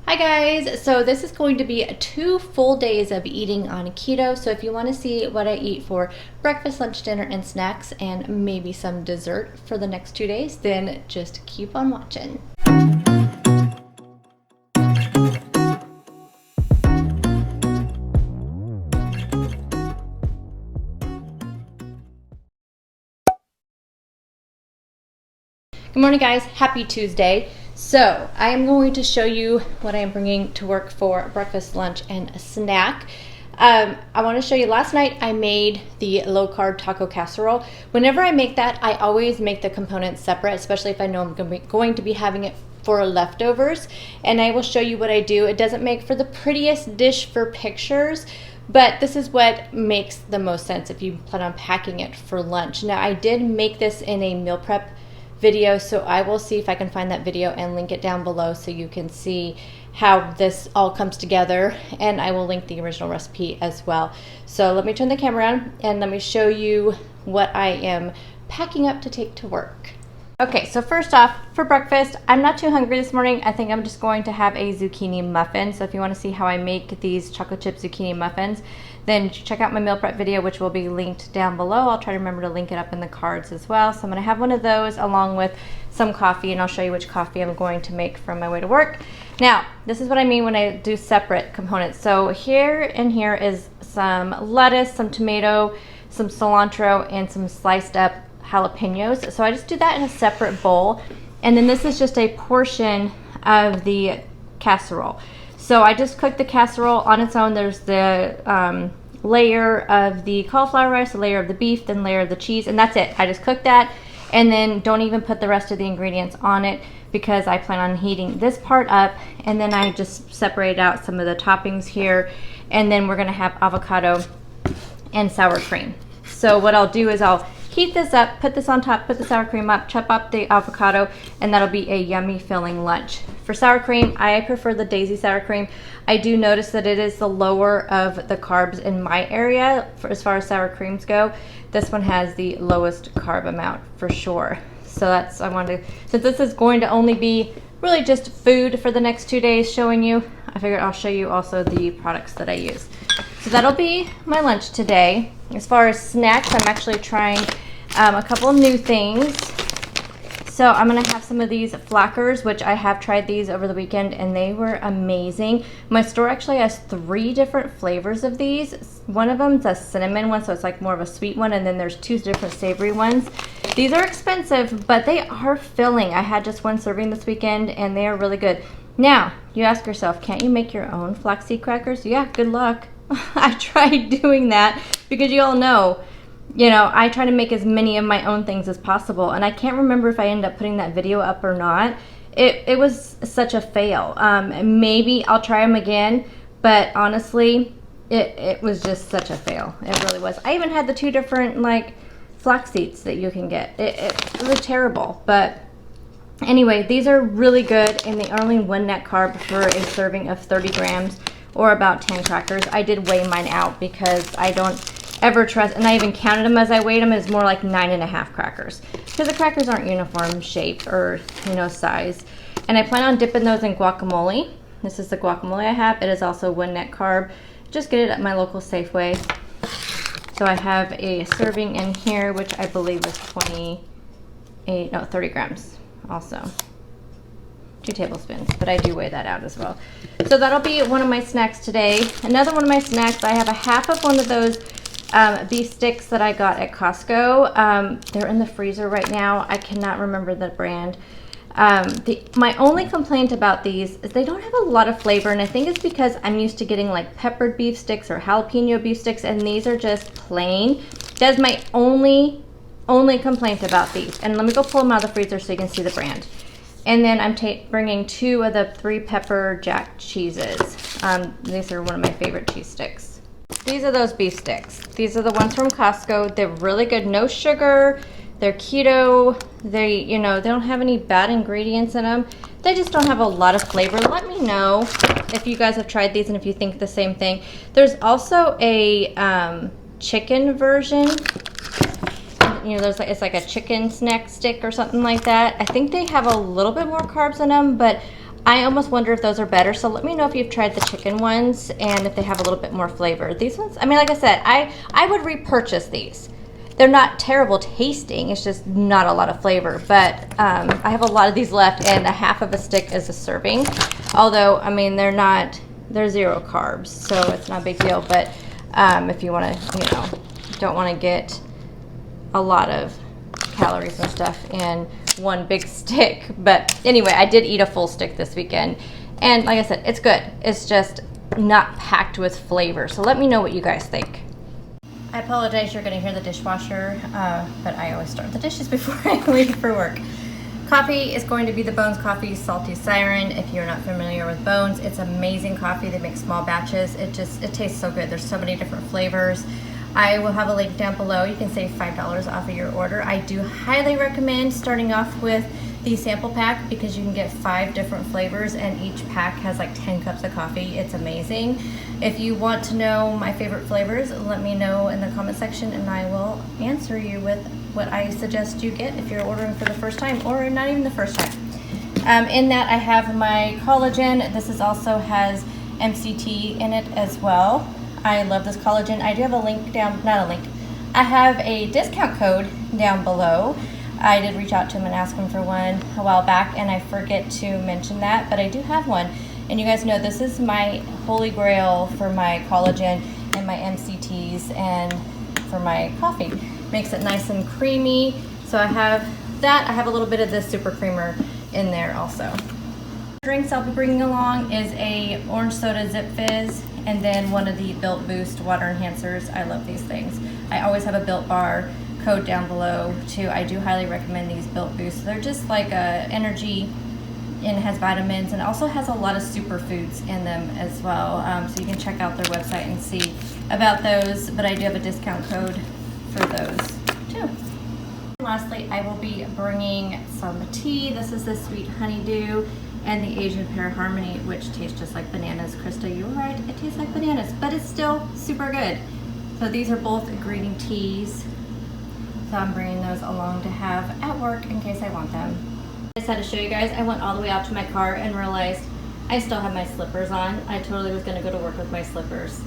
Hi guys, so this is going to be 2 full days of eating on keto. So if you want to see what I eat for breakfast, lunch, dinner, and snacks, and maybe some dessert for the next 2 days, then just keep on watching. Good morning guys, happy Tuesday. So I am going to show you what I am bringing to work for breakfast, lunch, and a snack. I want to show you, last night I made the low carb taco casserole. Whenever I make that, I always make the components separate, especially if I know I'm going to be having it for leftovers. And I will show you what I do. It doesn't make for the prettiest dish for pictures, but this is what makes the most sense if you plan on packing it for lunch. Now I did make this in a meal prep video, so I will see if I can find that video and link it down below so you can see how this all comes together, and I will link the original recipe as well. So let me turn the camera on and let me show you what I am packing up to take to work. Okay, so first off, for breakfast, I'm not too hungry this morning. I think I'm just going to have a zucchini muffin. So if you want to see how I make these chocolate chip zucchini muffins, then check out my meal prep video, which will be linked down below. I'll try to remember to link it up in the cards as well. So I'm going to have one of those along with some coffee, and I'll show you which coffee I'm going to make from my way to work. Now, this is what I mean when I do separate components. So here is some lettuce, some tomato, some cilantro, and some sliced up jalapenos. So I just do that in a separate bowl, and then this is just a portion of the casserole. So I just cook the casserole on its own. There's the layer of the cauliflower rice, a layer of the beef, then layer of the cheese, and that's it. I just cook that and then don't even put the rest of the ingredients on it because I plan on heating this part up, and then I just separate out some of the toppings here, and then we're gonna have avocado and sour cream. So what I'll do is I'll heat this up, put this on top, put the sour cream up, chop up the avocado, and that'll be a yummy filling lunch. For sour cream, I prefer the Daisy sour cream. I do notice that it is the lower of the carbs in my area as far as sour creams go. This one has the lowest carb amount for sure. So that's, I wanted to, since this is going to only be really just food for the next 2 days showing you, I figured I'll show you also the products that I use. So that'll be my lunch today. As far as snacks, I'm actually trying a couple new things. So I'm gonna have some of these flackers, which I have tried these over the weekend and they were amazing. My store actually has 3 different flavors of these. One of them is a cinnamon one, so it's like more of a sweet one, and then there's 2 different savory ones. These are expensive, but they are filling. I had just 1 serving this weekend and they are really good. Now, you ask yourself, can't you make your own flaxseed crackers? Yeah, good luck. I tried doing that because you all know, I try to make as many of my own things as possible, and I can't remember if I ended up putting that video up or not. It was such a fail. Maybe I'll try them again, but honestly, it was just such a fail. It really was. I even had the 2 different flax seeds that you can get. It was terrible, but anyway, these are really good, and they are only 1 net carb for a serving of 30 grams or about 10 crackers. I did weigh mine out because I don't ever trust, and I even counted them as I weighed them. It's more like 9.5 crackers because the crackers aren't uniform shape or size. And I plan on dipping those in guacamole. This is the guacamole I have. It is also 1 net carb. Just get it at my local Safeway. So I have a serving in here, which I believe is 30 grams also. 2 tablespoons, but I do weigh that out as well. So that'll be one of my snacks today. Another one of my snacks, I have a half of one of those beef sticks that I got at Costco. They're in the freezer right now. I cannot remember the brand. My only complaint about these is they don't have a lot of flavor, and I think it's because I'm used to getting like peppered beef sticks or jalapeno beef sticks, and these are just plain. That's my only complaint about these. And let me go pull them out of the freezer so you can see the brand. And then I'm bringing 2 of the 3 pepper jack cheeses. These are one of my favorite cheese sticks. These are those beef sticks. These are the ones from Costco. They're really good. No sugar. They're keto. They don't have any bad ingredients in them. They just don't have a lot of flavor. Let me know if you guys have tried these and if you think the same thing. There's also a chicken version. It's like a chicken snack stick or something like that. I think they have a little bit more carbs in them, but I almost wonder if those are better. So let me know if you've tried the chicken ones and if they have a little bit more flavor. These ones, I mean, like I said, I would repurchase these. They're not terrible tasting. It's just not a lot of flavor. But I have a lot of these left, and a half of a stick is a serving. Although, I mean, they're 0 carbs, so it's not a big deal. But if you want to, you know, don't want to get a lot of calories and stuff in one big stick. But anyway, I did eat a full stick this weekend, and like I said, it's good. It's just not packed with flavor. So let me know what you guys think. I apologize, you're gonna hear the dishwasher, but I always start the dishes before I leave for work. Coffee is going to be the Bones Coffee Salty Siren. If you're not familiar with Bones, it's amazing coffee. They make small batches. It tastes so good. There's so many different flavors. I will have a link down below. You can save $5 off of your order. I do highly recommend starting off with the sample pack because you can get 5 different flavors and each pack has like 10 cups of coffee. It's amazing. If you want to know my favorite flavors, let me know in the comment section and I will answer you with what I suggest you get if you're ordering for the first time or not even the first time. In that I have my collagen. This also has MCT in it as well. I love this collagen. I do have a link down, not a link. I have a discount code down below. I did reach out to him and ask him for one a while back, and I forget to mention that, but I do have one. And you guys know this is my holy grail for my collagen and my MCTs and for my coffee. Makes it nice and creamy. So I have that. I have a little bit of the super creamer in there also. Drinks I'll be bringing along is a orange soda Zip Fizz and then one of the Built Boost water enhancers. I love these things. I always have a Built Bar code down below too. I do highly recommend these Built Boosts. They're just like a energy and has vitamins and also has a lot of superfoods in them as well. So you can check out their website and see about those, but I do have a discount code for those too. Lastly, I will be bringing some tea. This is the Sweet Honeydew and the Asian Pear Harmony, which tastes just like bananas. Krista, you were right, it tastes like bananas, but it's still super good. So these are both green teas. So I'm bringing those along to have at work in case I want them. I just had to show you guys, I went all the way out to my car and realized I still have my slippers on. I totally was gonna go to work with my slippers.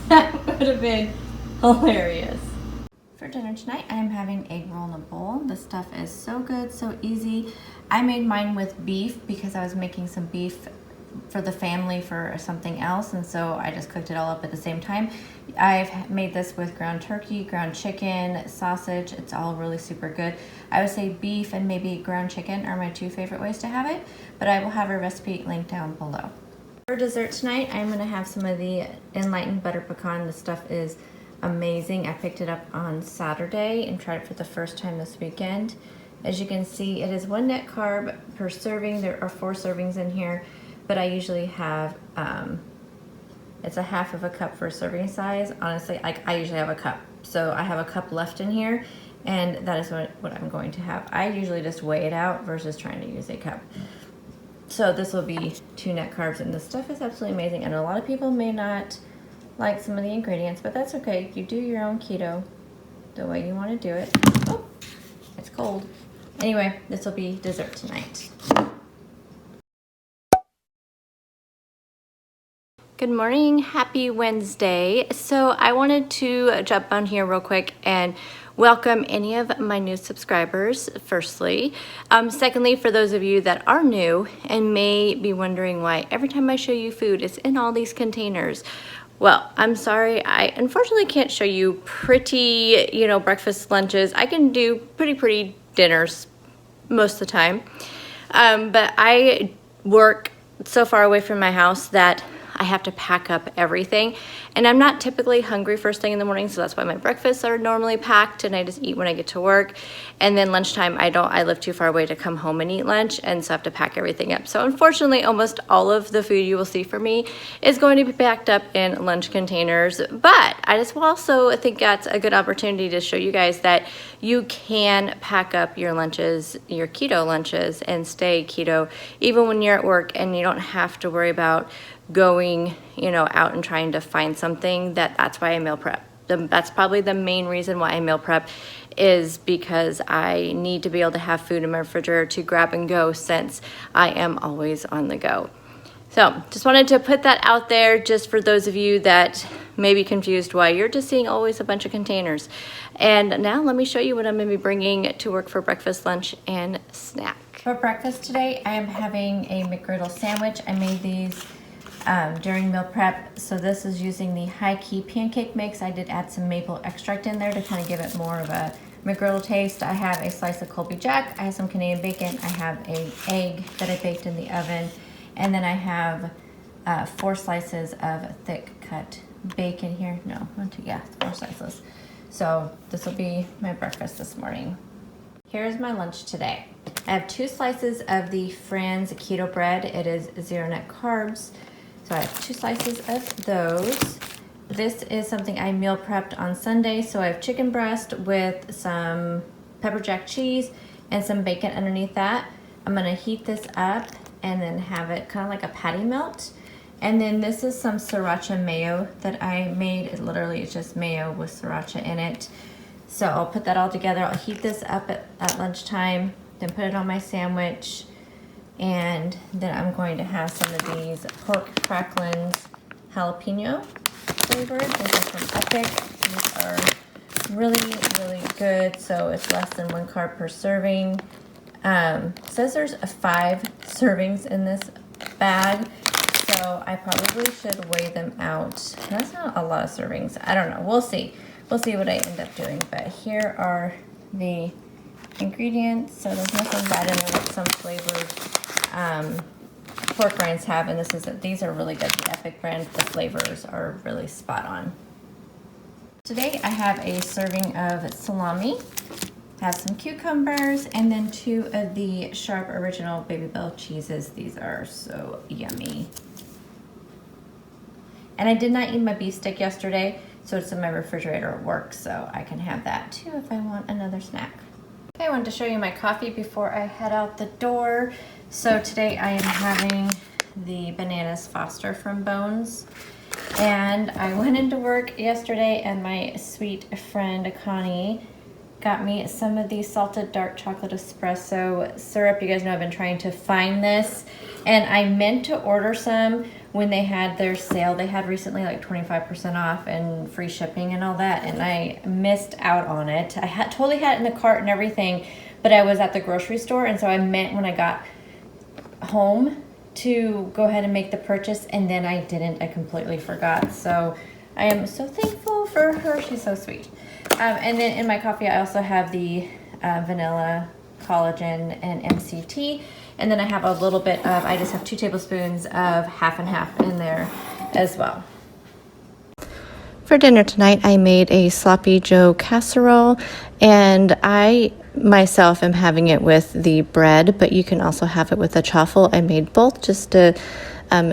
That would have been hilarious. For dinner tonight, I'm having egg roll in a bowl. This stuff is so good, so easy. I made mine with beef because I was making some beef for the family for something else, and so I just cooked it all up at the same time. I've made this with ground turkey, ground chicken, sausage. It's all really super good. I would say beef and maybe ground chicken are my 2 favorite ways to have it, but I will have a recipe linked down below. For dessert tonight, I'm gonna have some of the Enlightened Butter Pecan. This stuff is amazing. I picked it up on Saturday and tried it for the first time this weekend. As you can see, it is 1 net carb per serving. There are 4 servings in here, but I usually have, it's a half of a cup for a serving size. Honestly, I usually have a cup. So I have a cup left in here, and that is what I'm going to have. I usually just weigh it out versus trying to use a cup. So this will be 2 net carbs, and this stuff is absolutely amazing. And a lot of people may not like some of the ingredients, but that's okay. You do your own keto the way you want to do it. Oh, it's cold. Anyway, this will be dessert tonight. Good morning, happy Wednesday. So I wanted to jump on here real quick and welcome any of my new subscribers, firstly. Secondly, for those of you that are new and may be wondering why every time I show you food, it's in all these containers. Well, I'm sorry, I unfortunately can't show you pretty, breakfast, lunches. I can do pretty dinners most of the time. But I work so far away from my house that I have to pack up everything, and I'm not typically hungry first thing in the morning, so that's why my breakfasts are normally packed and I just eat when I get to work. And then lunchtime, I live too far away to come home and eat lunch, and so I have to pack everything up. So unfortunately, almost all of the food you will see from me is going to be packed up in lunch containers, but I just also think that's a good opportunity to show you guys that you can pack up your lunches, your keto lunches, and stay keto even when you're at work, and you don't have to worry about going out and trying to find something. That's why I meal prep. That's probably the main reason why I meal prep, is because I need to be able to have food in my refrigerator to grab and go since I am always on the go. So just wanted to put that out there just for those of you that may be confused why you're just seeing always a bunch of containers. And now let me show you what I'm going to be bringing to work for breakfast, lunch, and snack. For breakfast today, I am having a McGriddle sandwich. I made these during meal prep. So this is using the high key pancake mix. I did add some maple extract in there to kind of give it more of a McGriddle taste. I have a slice of Colby Jack. I have some Canadian bacon. I have an egg that I baked in the oven. And then I have 4 slices of thick cut bacon here. No, 1, 2, yeah, 4 slices. So this will be my breakfast this morning. Here's my lunch today. I have 2 slices of the Franz keto bread. It is 0 net carbs. So I have 2 slices of those. This is something I meal prepped on Sunday. So I have chicken breast with some pepper jack cheese and some bacon underneath that. I'm gonna heat this up and then have it kind of like a patty melt. And then this is some sriracha mayo that I made. It literally is just mayo with sriracha in it. So I'll put that all together. I'll heat this up at lunchtime, then put it on my sandwich. And then I'm going to have some of these pork cracklins jalapeno flavored. This is from Epic. These are really, really good. So it's less than 1 carb per serving. It says there's 5 servings in this bag, so I probably should weigh them out. That's not a lot of servings. I don't know. We'll see. We'll see what I end up doing. But here are the ingredients. So there's nothing bad in there that some flavored pork rinds have, and these are really good. The Epic brand, the flavors are really spot on. Today I have a serving of salami. Have some cucumbers, and then 2 of the Sharp Original Baby Bell cheeses. These are so yummy. And I did not eat my beef stick yesterday, so it's in my refrigerator at work, so I can have that too if I want another snack. Okay, I wanted to show you my coffee before I head out the door. So today I am having the Bananas Foster from Bones. And I went into work yesterday, and my sweet friend Connie got me some of the salted dark chocolate espresso syrup. You guys know I've been trying to find this, and I meant to order some when they had their sale. They had recently like 25% off and free shipping and all that, and I missed out on it. I totally had it in the cart and everything, but I was at the grocery store, and so I meant when I got home to go ahead and make the purchase, and then I didn't. I completely forgot. So I am so thankful for her. She's so sweet. And then in my coffee, I also have the vanilla, collagen, and MCT. And then I have a little bit of, I just have 2 tablespoons of half and half in there as well. For dinner tonight, I made a Sloppy Joe casserole, and I myself am having it with the bread, but you can also have it with a chaffle. I made both just to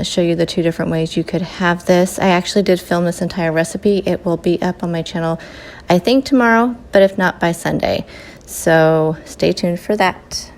show you the 2 different ways you could have this. I actually did film this entire recipe. It will be up on my channel, I think tomorrow, but if not by Sunday. So stay tuned for that.